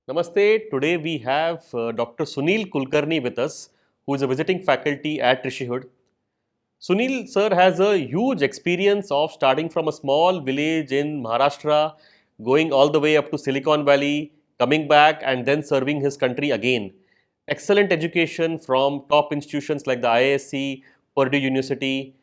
Namaste. Today we have Dr. Sunil Kulkarni with us, who is a visiting faculty at Rishihood. Sunil sir has a huge experience of starting from a small village in Maharashtra, going all the way up to Silicon Valley, coming back and then serving his country again. Excellent education from top institutions like the IISc, Purdue University,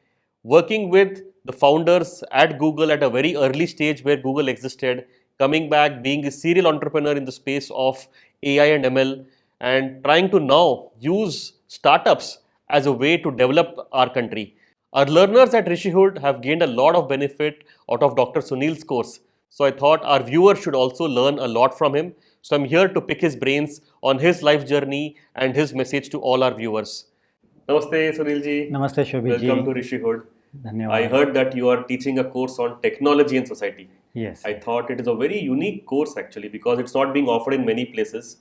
working with the founders at Google at a very early stage where Google existed, coming back, being a serial entrepreneur in the space of AI and ML, and trying to now use startups as a way to develop our country. Our learners at Rishihood have gained a lot of benefit out of Dr. Sunil's course. So I thought our viewers should also learn a lot from him. So I'm here to pick his brains on his life journey and his message to all our viewers. Namaste, Sunil ji. Namaste, Shobhit ji. Welcome to Rishihood. I Dhanyawad. heard that you are teaching a course on technology and society. Yes. I thought it is a very unique course actually because it's not being offered in many places.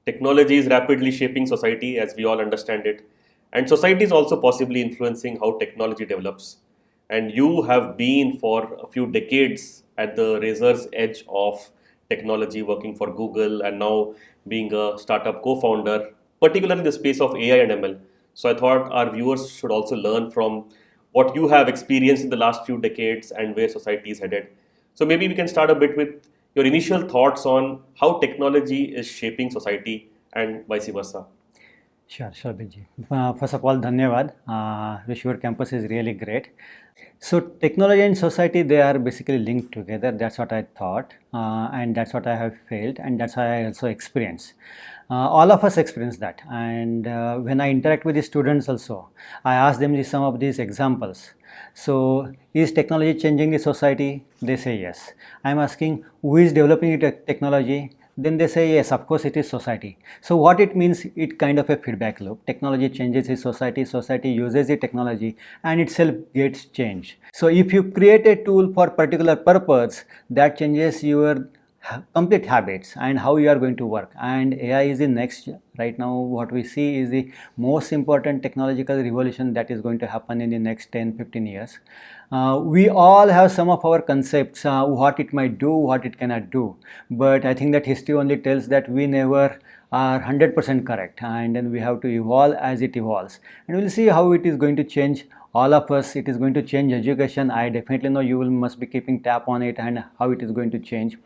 Technology is rapidly shaping society as we all understand it, and society is also possibly influencing how technology develops. And you have been for a few decades at the razor's edge of technology, working for Google and now being a startup co founder, particularly in the space of AI and ML. So I thought our viewers should also learn from what you have experienced in the last few decades and where society is headed. So maybe we can start a bit with your initial thoughts on how technology is shaping society and vice versa. Sure, Shobhit ji. First of all, Dhanyawad. Rishihood campus is really great. So technology and society, they are basically linked together. That's what I thought, and that's what I have felt, and that's what I also experienced. All of us experience that, and when I interact with the students also, I ask them some of these examples. So, is technology changing the society? They say yes. I'm asking who is developing the technology? Then they say yes, of course it is society. So what it means, it kind of a feedback loop. Technology changes the society, society uses the technology and itself gets changed. So if you create a tool for particular purpose, that changes your complete habits and how you are going to work. And AI is the next, right now what we see is the most important technological revolution that is going to happen in the next 10-15 years. We all have some of our concepts, what it might do, what it cannot do, but I think that history only tells that we never are 100% correct, and then we have to evolve as it evolves, and we'll see how it is going to change all of us. It is going to change education. I definitely know you will must be keeping tab on it and how it is going to change.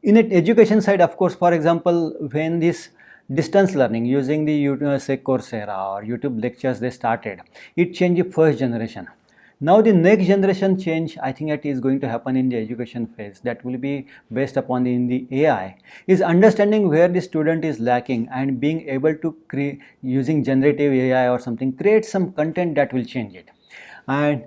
In an education side, of course, for example, when this distance learning using the say Coursera or YouTube lectures they started, it changed the first generation. Now the next generation change, I think that is going to happen in the education phase, that will be based upon in the AI, is understanding where the student is lacking and being able to create using generative AI or something, create some content that will change it. And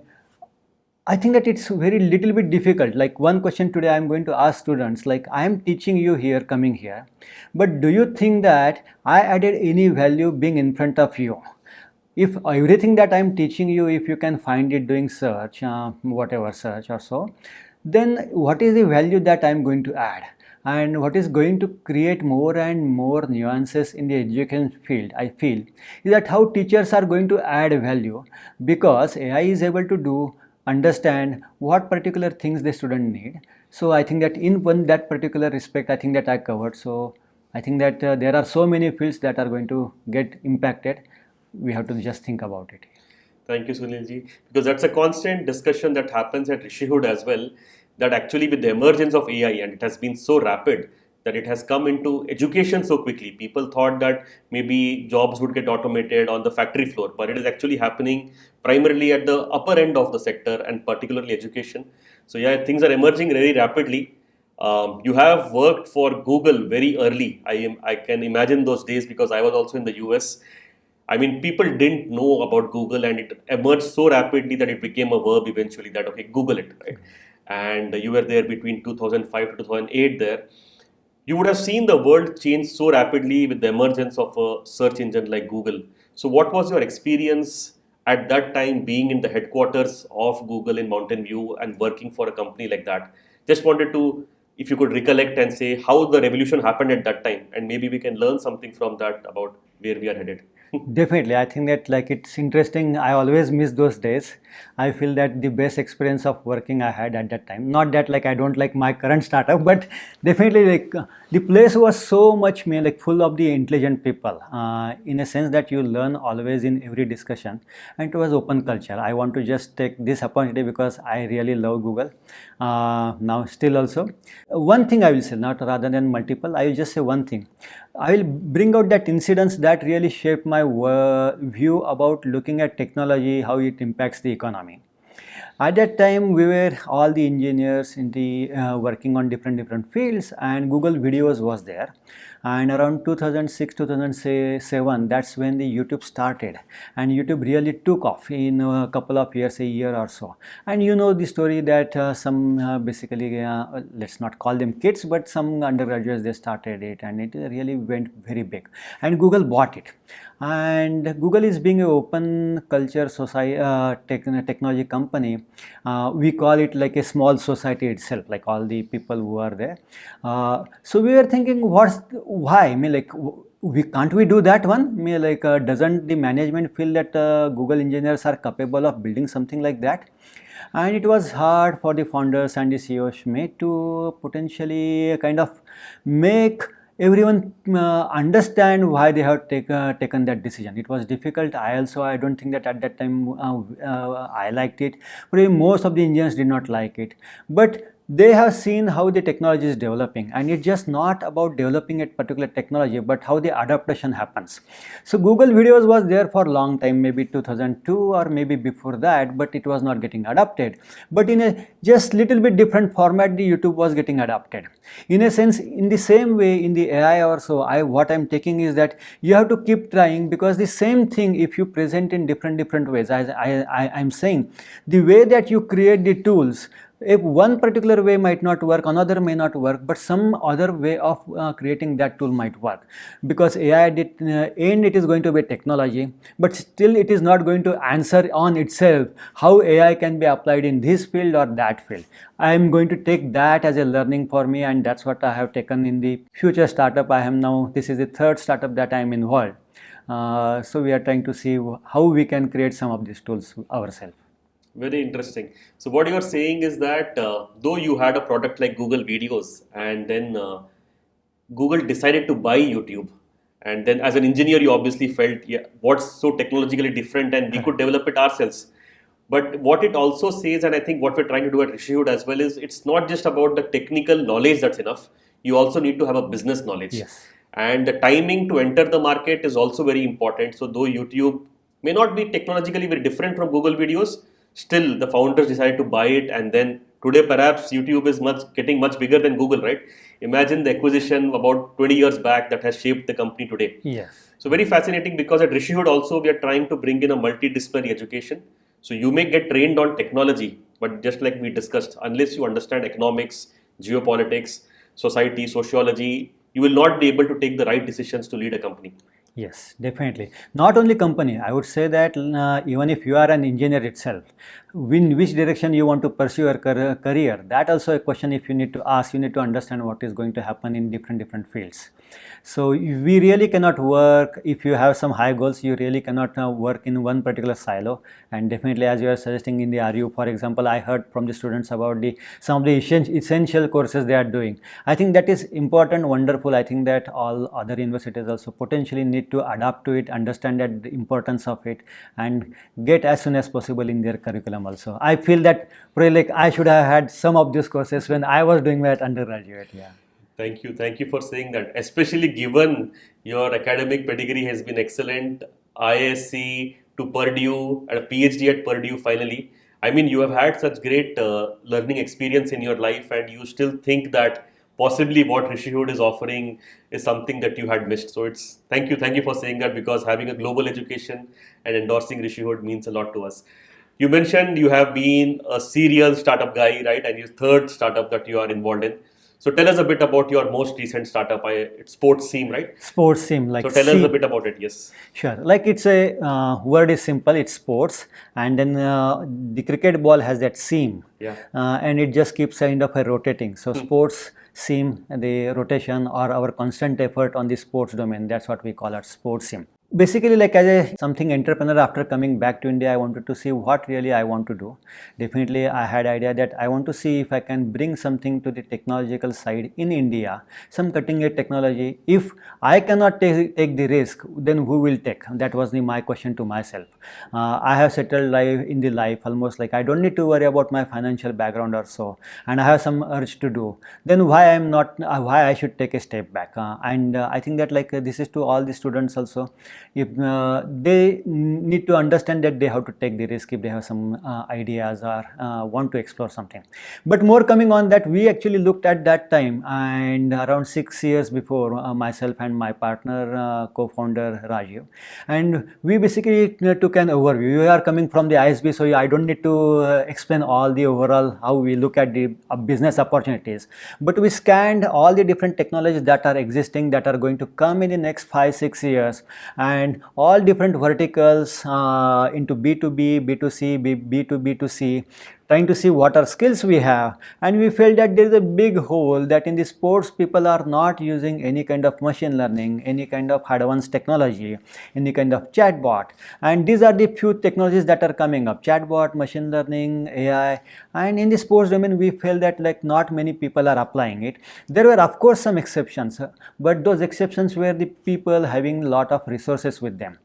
I think that it's very little bit difficult. Like one question today I am going to ask students, like I am teaching you here, coming here, but do you think that I added any value being in front of you? If everything that I am teaching you, if you can find it doing search, whatever search or so, then what is the value that I am going to add? And what is going to create more and more nuances in the education field, I feel, is that how teachers are going to add value, because AI is able to do understand what particular things the student need. So I think that in that particular respect, I think that I covered. So I think that there are so many fields that are going to get impacted. We have to just think about it. Thank you, Sunilji. Because that's a constant discussion that happens at Rishihood as well. That actually, with the emergence of AI, and it has been so rapid that it has come into education so quickly. People thought that maybe jobs would get automated on the factory floor, but it is actually happening primarily at the upper end of the sector and particularly education. So, yeah, things are emerging very rapidly. You have worked for Google very early. I can imagine those days because I was also in the US. I mean, people didn't know about Google, and it emerged so rapidly that it became a verb eventually. That okay, Google it, right? And you were there between 2005 to 2008 there. You would have seen the world change so rapidly with the emergence of a search engine like Google. So, what was your experience at that time being in the headquarters of Google in Mountain View and working for a company like that? Just wanted to, if you could recollect and say how the revolution happened at that time, and maybe we can learn something from that about where we are headed. Definitely, I think that like it's interesting. I always miss those days. I feel that the best experience of working I had at that time. Not that like I don't like my current startup, but definitely like the place was so much like full of the intelligent people. In a sense that you learn always in every discussion, and it was open culture. I want to just take this opportunity because I really love Google. Now still also, one thing I will say, not rather than multiple. I will just say one thing. I will bring out that incidents that really shaped my view about looking at technology, how it impacts the economy. At that time, we were all the engineers in the working on different fields, and Google Videos was there. And around 2006, 2007, that's when the YouTube started, and YouTube really took off in a couple of years, a year or so. And you know the story that some basically, let's not call them kids, but some undergraduates they started it, and it really went very big. And Google bought it. And Google is being an open culture society, technology company. We call it like a small society itself, like all the people who are there. So we were thinking, why? I mean, like, can't we do that one? I mean, like, doesn't the management feel that Google engineers are capable of building something like that? And it was hard for the founders and the CEOs made to potentially kind of make everyone understand why they have taken that decision. It was difficult. I don't think that at that time I liked it. But most of the engineers did not like it. But they have seen how the technology is developing, and it's just not about developing a particular technology, but how the adaptation happens. So Google Videos was there for a long time, maybe 2002 or maybe before that, but it was not getting adopted. But in a just little bit different format, the YouTube was getting adopted. In a sense, in the same way, in the AI also, what I'm taking is that you have to keep trying, because the same thing, if you present in different ways, as I'm saying, the way that you create the tools, if one particular way might not work, another may not work, but some other way of creating that tool might work. Because AI did end, it is going to be technology, but still it is not going to answer on itself how AI can be applied in this field or that field. I am going to take that as a learning for me, and that's what I have taken in the future startup. I am now, this is the third startup that I am involved. So we are trying to see how we can create some of these tools ourselves. Very interesting. So what you are saying is that though you had a product like Google Videos, and then Google decided to buy YouTube, and then as an engineer you obviously felt, yeah, what's so technologically different, and we could develop it ourselves. But what it also says, and I think what we're trying to do at Rishihood as well, is it's not just about the technical knowledge that's enough. You also need to have a business knowledge. Yes. And the timing to enter the market is also very important. So though YouTube may not be technologically very different from Google Videos, still the founders decided to buy it, and then today perhaps YouTube is getting much bigger than Google, right? Imagine the acquisition about 20 years back that has shaped the company today. Yes. So very fascinating, because at Rishihood also we are trying to bring in a multidisciplinary education. So you may get trained on technology, but just like we discussed, unless you understand economics, geopolitics, society, sociology, you will not be able to take the right decisions to lead a company. Yes, definitely. Not only company, I would say that even if you are an engineer itself, in which direction you want to pursue your career, that also a question. If you need to ask, you need to understand what is going to happen in different fields. So we really cannot work, if you have some high goals, you really cannot work in one particular silo. And definitely, as you are suggesting in the RU, for example, I heard from the students about some of the essential courses they are doing. I think that is important, wonderful. I think that all other universities also potentially need to adapt to it, understand that the importance of it, and get as soon as possible in their curriculum also. I feel that probably like I should have had some of these courses when I was doing that undergraduate. Yeah. Thank you. Thank you for saying that. Especially given your academic pedigree has been excellent, ISC to Purdue, and a PhD at Purdue finally. I mean, you have had such great learning experience in your life, and you still think that possibly what Rishihood is offering is something that you had missed. So it's thank you for saying that, because having a global education and endorsing Rishihood means a lot to us. You mentioned you have been a serial startup guy, right? And your third startup that you are involved in. So tell us a bit about your most recent startup. It's Sportsseam, right? Sportsseam, like So tell us a bit about it. Yes. Sure. Like it's a word is simple. It's sports, and then the cricket ball has that seam, Yeah. and it just keeps kind of rotating. So sports seam, the rotation or our constant effort on the sports domain. That's what we call it sports seam. Basically, like as a something entrepreneur, after coming back to India, I wanted to see what really I want to do. Definitely I had idea that I want to see if I can bring something to the technological side in India, some cutting edge technology. If I cannot take the risk, then who will take? That was my question to myself. I have settled life in the life almost, like I don't need to worry about my financial background or so, and I have some urge to do. Then why I'm not, why I should take a step back? And I think that like this is to all the students also. If they need to understand that they have to take the risk if they have some ideas or want to explore something. But more coming on that, we actually looked at that time, and around 6 years before, myself and my partner, co-founder Rajiv, and we basically took an overview. We are coming from the ISB, so I don't need to explain all the overall how we look at the business opportunities, but we scanned all the different technologies that are existing, that are going to come in the next 5-6 years, and all different verticals into B2B, B2C, B2B2C, trying to see what are skills we have. And we felt that there is a big hole, that in the sports people are not using any kind of machine learning, any kind of advanced technology, any kind of chatbot. And these are the few technologies that are coming up: chatbot, machine learning, AI. And in the sports domain, we felt that like not many people are applying it. There were of course some exceptions, but those exceptions were the people having a lot of resources with them.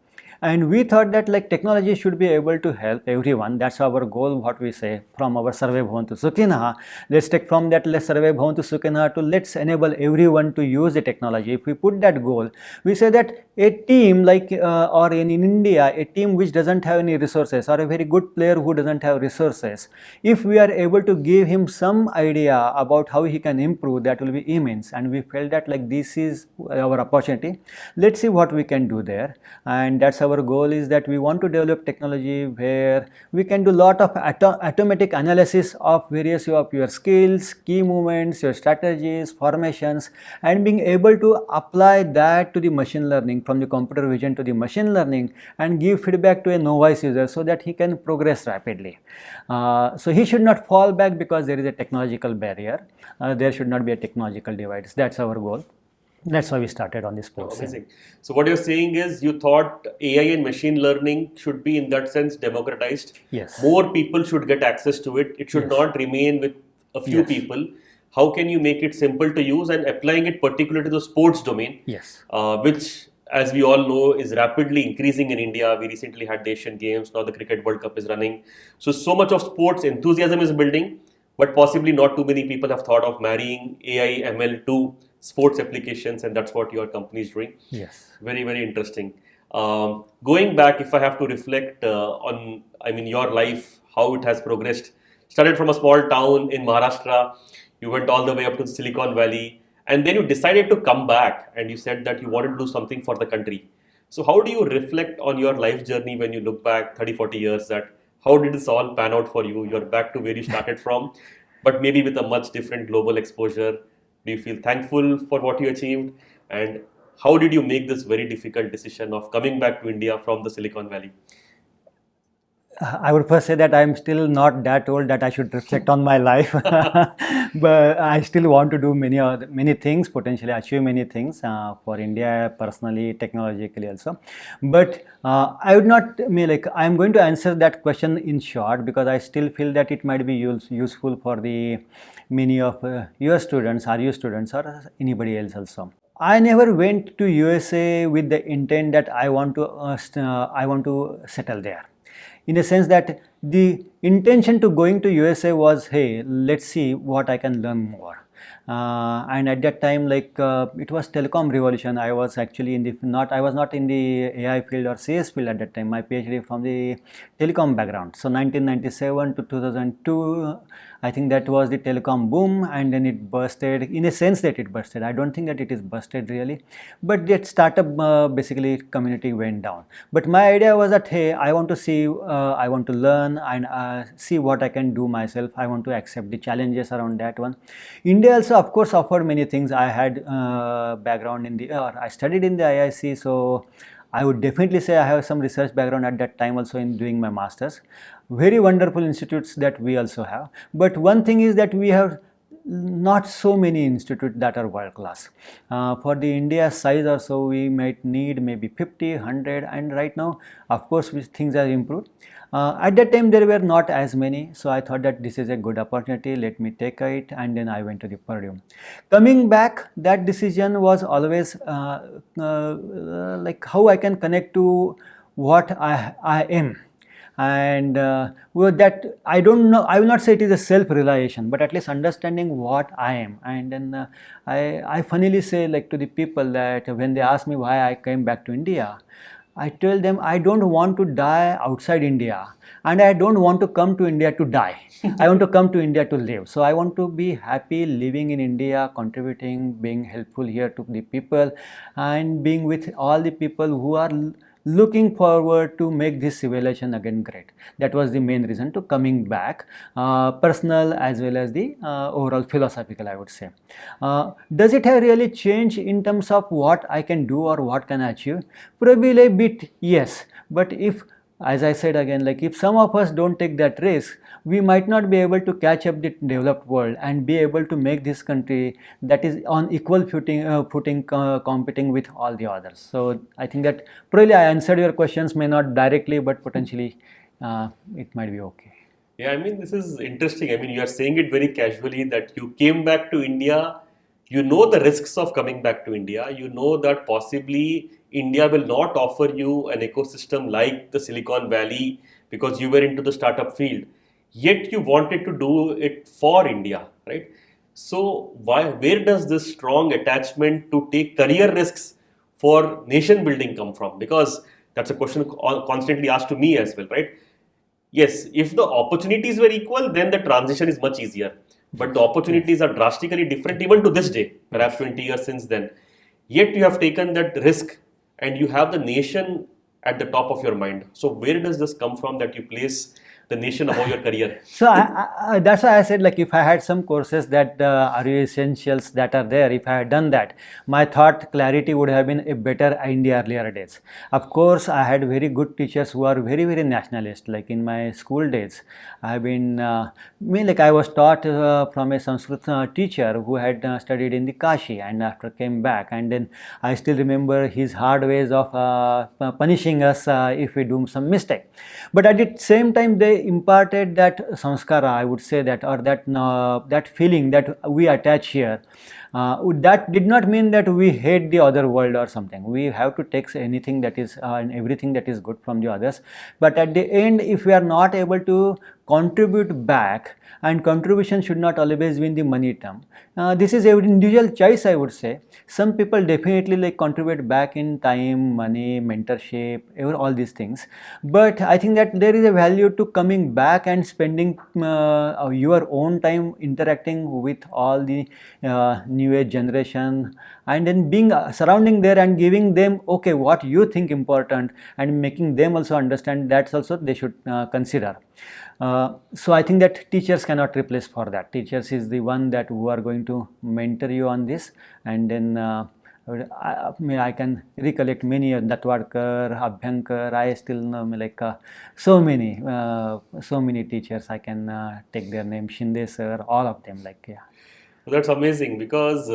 And we thought that like technology should be able to help everyone. That's our goal, what we say, from our Sarve Bhavantu Sukhinah. Let's take from that, let's Sarve Bhavantu Sukhinah to let's enable everyone to use the technology. If we put that goal, we say that a team like or in India, a team which doesn't have any resources, or a very good player who doesn't have resources, if we are able to give him some idea about how he can improve, that will be immense. And we felt that like this is our opportunity. Let's see what we can do there. And that's our goal, is that we want to develop technology where we can do lot of automatic analysis of various of your skills, key movements, your strategies, formations, and being able to apply that to the machine learning, from the computer vision to the machine learning, and give feedback to a novice user so that he can progress rapidly. So he should not fall back because there is a technological barrier. There should not be a technological divide. That's our goal. That's why we started on this sports. Amazing. So what you're saying is you thought AI and machine learning should be in that sense democratized. Yes. More people should get access to it. It should Yes. not remain with a few Yes. people. How can you make it simple to use, and applying it particularly to the sports domain, Yes. which, as we all know, is rapidly increasing in India. We recently had the Asian Games. Now the Cricket World Cup is running. So much of sports enthusiasm is building, but possibly not too many people have thought of marrying AI, ML to sports applications, and that's what your company is doing. Yes. Very, very interesting. Going back, if I have to reflect on, I mean, your life, how it has progressed. Started from a small town in Maharashtra, you went all the way up to Silicon Valley, and then you decided to come back, and you said that you wanted to do something for the country. So how do you reflect on your life journey when you look back 30, 40 years, that how did this all pan out for you? You're back to where you started from, but maybe with a much different global exposure. Do you feel thankful for what you achieved? And how did you make this very difficult decision of coming back to India from the Silicon Valley? I would first say that I'm still not that old that I should reflect on my life, but I still want to do many things, potentially achieve many things for India, personally, technologically also. But I would not mean like I'm going to answer that question in short, because I still feel that it might be useful for the many of your students, RU students, or anybody else also. I never went to USA with the intent that I want to settle there, in a sense that the intention to going to USA was, hey, let's see what I can learn more. And at that time, like it was telecom revolution. I was actually I was not in the AI field or CS field at that time. My PhD from the telecom background. So 1997 to 2002, I think that was the telecom boom, and then it bursted. In a sense that it bursted. I don't think that it is bursted really, but that startup basically community went down. But my idea was that, hey, I want to see, I want to learn and see what I can do myself. I want to accept the challenges around that one. India also, of course, offered many things. I had background in I studied in the IIC, so I would definitely say I have some research background at that time also in doing my masters. Very wonderful institutes that we also have. But one thing is that we have not so many institutes that are world class. For the India size or so, we might need maybe 50, 100, and right now, of course, things are improved. At that time, there were not as many, so I thought that this is a good opportunity. Let me take it, and then I went to the Purdue. Coming back, that decision was always like how I can connect to what I am, and with that I don't know, I will not say it is a self realization, but at least understanding what I am. And then I funnily say, like, to the people that when they ask me why I came back to India, I tell them I don't want to die outside India, and I don't want to come to India to die. I want to come to India to live. So I want to be happy living in India, contributing, being helpful here to the people, and being with all the people who are looking forward to make this civilization again great. That was the main reason to coming back, personal as well as the overall philosophical, I would say. Does it have really changed in terms of what I can do or what can I achieve? Probably a bit, yes. But if, as I said again, like if some of us don't take that risk, we might not be able to catch up the developed world and be able to make this country that is on equal footing competing with all the others. So I think that probably I answered your questions, may not directly, but potentially it might be okay. Yeah, I mean, this is interesting. I mean, you are saying it very casually that you came back to India. You know the risks of coming back to India. You know that possibly India will not offer you an ecosystem like the Silicon Valley because you were into the startup field. Yet you wanted to do it for India, right? So why, where does this strong attachment to take career risks for nation building come from? Because that's a question constantly asked to me as well, right? Yes, if the opportunities were equal, then the transition is much easier. But the Yes, yes, opportunities are drastically different even to this day, perhaps yes. 20 years since then. Yet you have taken that risk and you have the nation at the top of your mind. So, where does this come from that you place the nation above your career? So that's why I said, like, if I had some courses that are essentials that are there, if I had done that, my thought clarity would have been a better in the earlier days. Of course, I had very good teachers who are very, very nationalist. Like in my school days, I have been like I was taught from a Sanskrit teacher who had studied in the Kashi and after came back, and then I still remember his hard ways of punishing us if we do some mistake. But at the same time, they imparted that samskara, I would say, that, or that feeling that we attach here. That did not mean that we hate the other world or something. We have to take anything that is and everything that is good from the others. But at the end, if we are not able to contribute back, and contribution should not always be in the money term. This is an individual choice, I would say. Some people definitely like contribute back in time, money, mentorship, all these things. But I think that there is a value to coming back and spending your own time interacting with all the new age generation, and then being surrounding there and giving them, okay, what you think important, and making them also understand that's also they should consider. So I think that teachers cannot replace for that. Teachers is the one that who are going to mentor you on this, and then I can recollect many Datwadkar, Abhyankar. I still know like so many teachers. I can take their name, Shinde sir, all of them. Like, yeah. So that's amazing because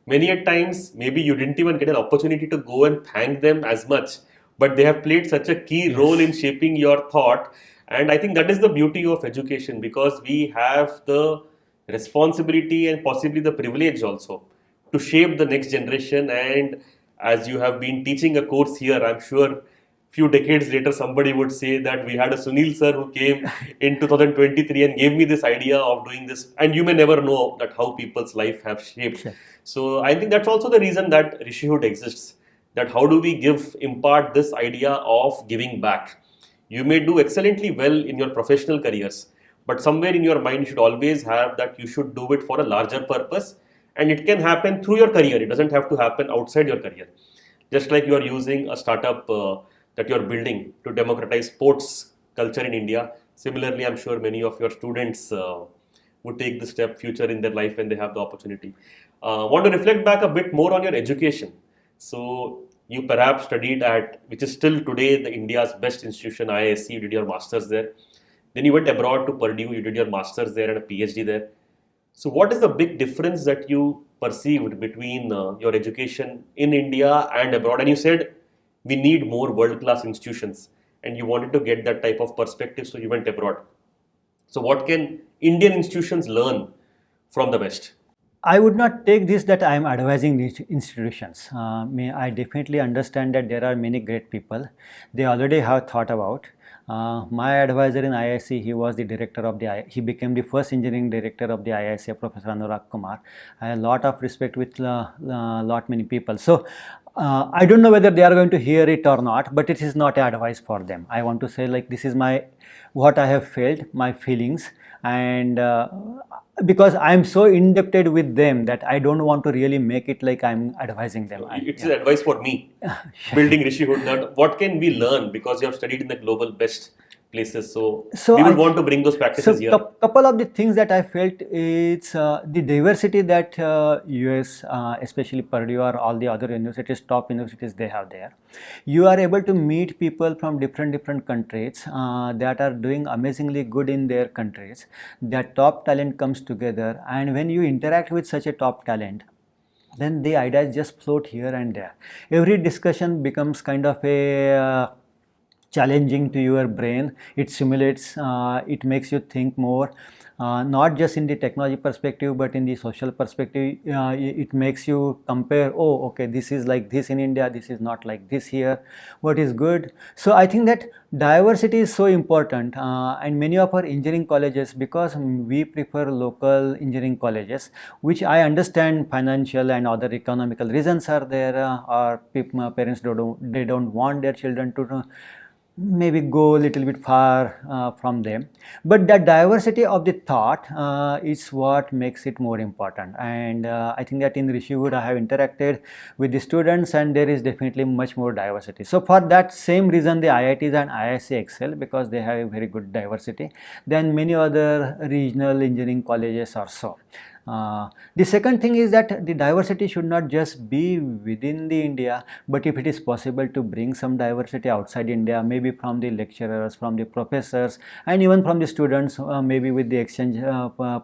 many a times maybe you didn't even get an opportunity to go and thank them as much, but they have played such a key role in Yes. shaping your thought. And I think that is the beauty of education because we have the responsibility and possibly the privilege also to shape the next generation. And as you have been teaching a course here, I'm sure few decades later somebody would say that we had a Sunil sir who came in 2023 and gave me this idea of doing this, and you may never know that how people's life have shaped. Sure. So I think that's also the reason that Rishihood exists, that how do we impart this idea of giving back. You may do excellently well in your professional careers, but somewhere in your mind you should always have that you should do it for a larger purpose, and it can happen through your career. It doesn't have to happen outside your career. Just like you are using a startup that you are building to democratize sports culture in India. Similarly, I'm sure many of your students would take this step future in their life when they have the opportunity. Want to reflect back a bit more on your education. So you perhaps studied at, which is still today the India's best institution, IISc. You did your masters there. Then you went abroad to Purdue. You did your masters there and a PhD there. So, what is the big difference that you perceived between your education in India and abroad? And you said we need more world class institutions, and you wanted to get that type of perspective, so you went abroad. So, what can Indian institutions learn from the West? I would not take this that I am advising these institutions. I definitely understand that there are many great people. They already have thought about. My advisor in IIC, he was the director of the he became the first engineering director of the IIC, Professor Anurag Kumar. I have a lot of respect with lot many people. So I don't know whether they are going to hear it or not, but it is not advice for them. I want to say like this is my what I have felt, my feelings, and because I'm so indebted with them that I don't want to really make it like I'm advising them. It's advice for me, building Rishihood. That what can we learn because you have studied in the global best places. So, So we would I, want to bring those practices here. couple of the things that I felt is the diversity that US, especially Purdue or all the other universities, top universities they have there. You are able to meet people from different countries that are doing amazingly good in their countries. That top talent comes together, and when you interact with such a top talent, then the ideas just float here and there. Every discussion becomes kind of a challenging to your brain. It simulates, it makes you think more, not just in the technology perspective but in the social perspective. It makes you compare, oh okay, this is like this in India, this is not like this here, what is good. So I think that diversity is so important, and many of our engineering colleges, because we prefer local engineering colleges, which I understand financial and other economical reasons are there, or parents they don't want their children to maybe go a little bit far from them, but that diversity of the thought is what makes it more important. And I think that in Rishihood I have interacted with the students, and there is definitely much more diversity. So for that same reason the IITs and IIC excel, because they have a very good diversity than many other regional engineering colleges or so. The second thing is that the diversity should not just be within the India, but if it is possible to bring some diversity outside India, maybe from the lecturers, from the professors, and even from the students, maybe with the exchange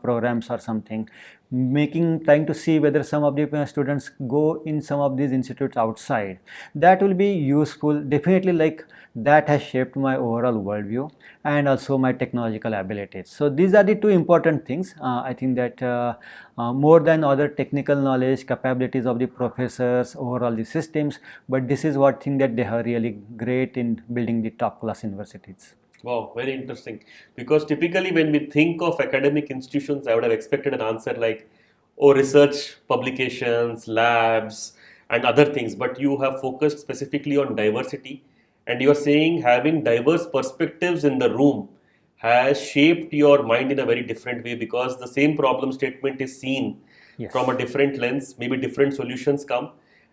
programs or something, trying to see whether some of the students go in some of these institutes outside, that will be useful definitely. Like that has shaped my overall worldview and also my technological abilities. So these are the two important things. I think that more than other technical knowledge, capabilities of the professors, overall the systems, but this is what thing that they are really great in building the top class universities. Wow, very interesting. Because typically, when we think of academic institutions, I would have expected an answer like, oh, research, publications, labs, and other things. But you have focused specifically on diversity, and you are saying having diverse perspectives in the room has shaped your mind in a very different way because the same problem statement is seen Yes. from a different lens, maybe different solutions come.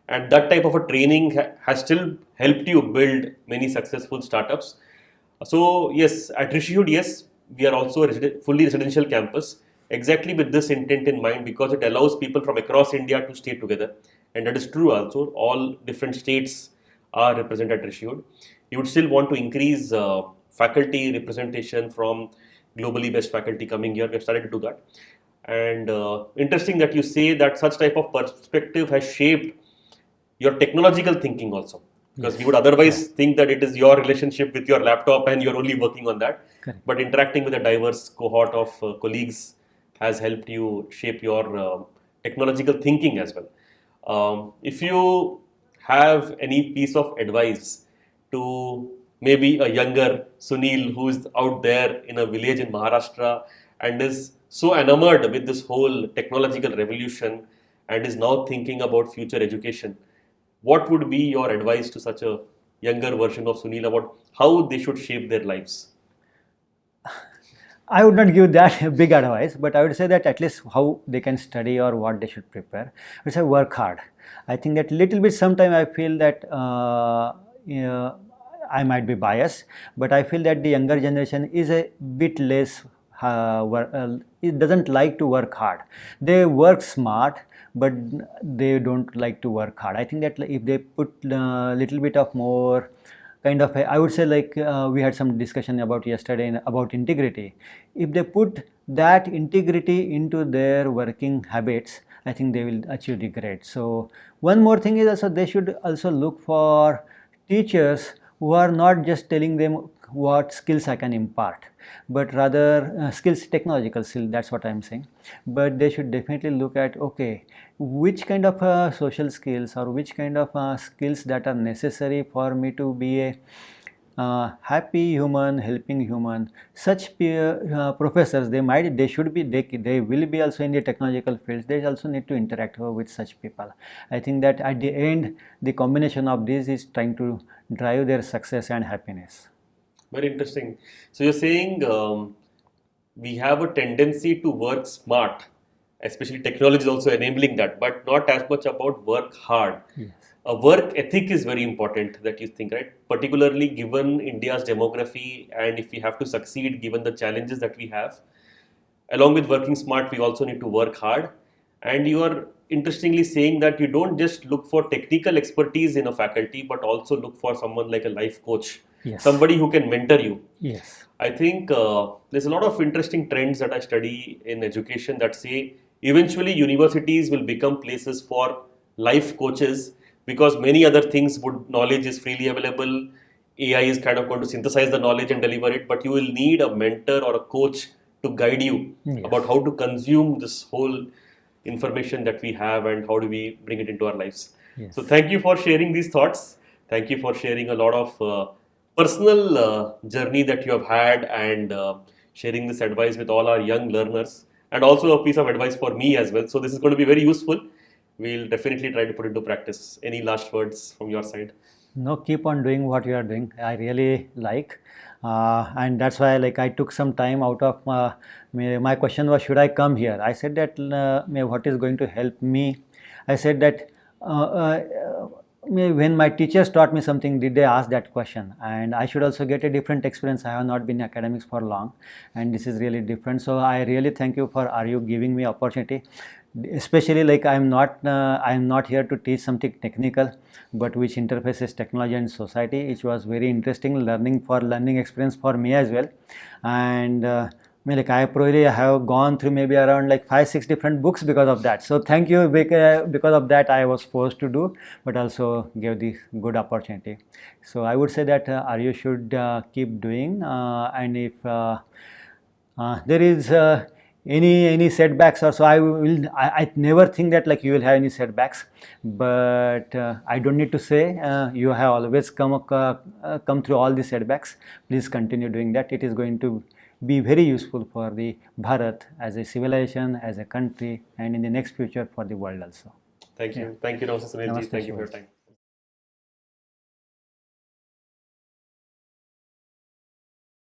And that type of a training has still helped you build many successful startups. So yes, at Rishihood, yes, we are also a fully residential campus, exactly with this intent in mind because it allows people from across India to stay together, and that is true also. All different states are represented at Rishihood. You would still want to increase faculty representation from globally best faculty coming here. We have started to do that, and interesting that you say that such type of perspective has shaped your technological thinking also, because we would otherwise think that it is your relationship with your laptop and you're only working on that. Correct. But interacting with a diverse cohort of colleagues has helped you shape your technological thinking as well. If you have any piece of advice to maybe a younger Sunil who is out there in a village in Maharashtra and is so enamored with this whole technological revolution and is now thinking about future education, what would be your advice to such a younger version of Sunil about how they should shape their lives? I would not give that big advice, but I would say that at least how they can study or what they should prepare. I would say work hard. I think that little bit sometimes I feel that I might be biased, but I feel that the younger generation is a bit less. It doesn't like to work hard. They work smart, but they don't like to work hard. I think that if they put a little bit of more kind of I would say like we had some discussion about yesterday about integrity. If they put that integrity into their working habits, I think they will achieve the great. So one more thing is also they should also look for teachers who are not just telling them what skills I can impart, but rather skills, technological skill, that's what I'm saying. But they should definitely look at, okay, which kind of social skills or which kind of skills that are necessary for me to be a happy human, helping human. Such peer, professors, they should be, they will be also in the technological fields. They also need to interact with such people. I think that at the end, the combination of this is trying to drive their success and happiness. Very interesting. So you're saying we have a tendency to work smart, especially technology is also enabling that, but not as much about work hard. Yes. A work ethic is very important that you think, right? Particularly given India's demography, and if we have to succeed, given the challenges that we have, along with working smart, we also need to work hard. And you are interestingly saying that you don't just look for technical expertise in a faculty, but also look for someone like a life coach, Yes. somebody who can mentor you. Yes. I think there's a lot of interesting trends that I study in education that say eventually universities will become places for life coaches, because many other things would, knowledge is freely available. AI is kind of going to synthesize the knowledge and deliver it, but you will need a mentor or a coach to guide you Yes. about how to consume this whole information that we have and how do we bring it into our lives. Yes. So thank you for sharing these thoughts. Thank you for sharing a lot of personal journey that you have had, and sharing this advice with all our young learners, and also a piece of advice for me as well. So this is going to be very useful. We'll definitely try to put it into practice. Any last words from your side? No, keep on doing what you are doing. I really like, and that's why like I took some time out of my question was, should I come here? I said that what is going to help me? I said that when my teachers taught me something, did they ask that question? And I should also get a different experience. I have not been in academics for long, and this is really different. So I really thank you for you giving me opportunity. Especially like I'm not here to teach something technical, but which interfaces technology and society. It was very interesting learning experience for me as well. And like I probably have gone through maybe around like 5-6 different books because of that. So thank you, because of that I was forced to do, but also gave this good opportunity. So I would say that you should keep doing, and if there is any setbacks or so, I never think that like you will have any setbacks, but I don't need to say you have always come through all these setbacks. Please continue doing that. It is going to be very useful for the Bharat as a civilization, as a country, and in the next future for the world also. Thank you. Thank you, Namaste, Sunil ji. Namaste, Thank you for your Shobhit. time.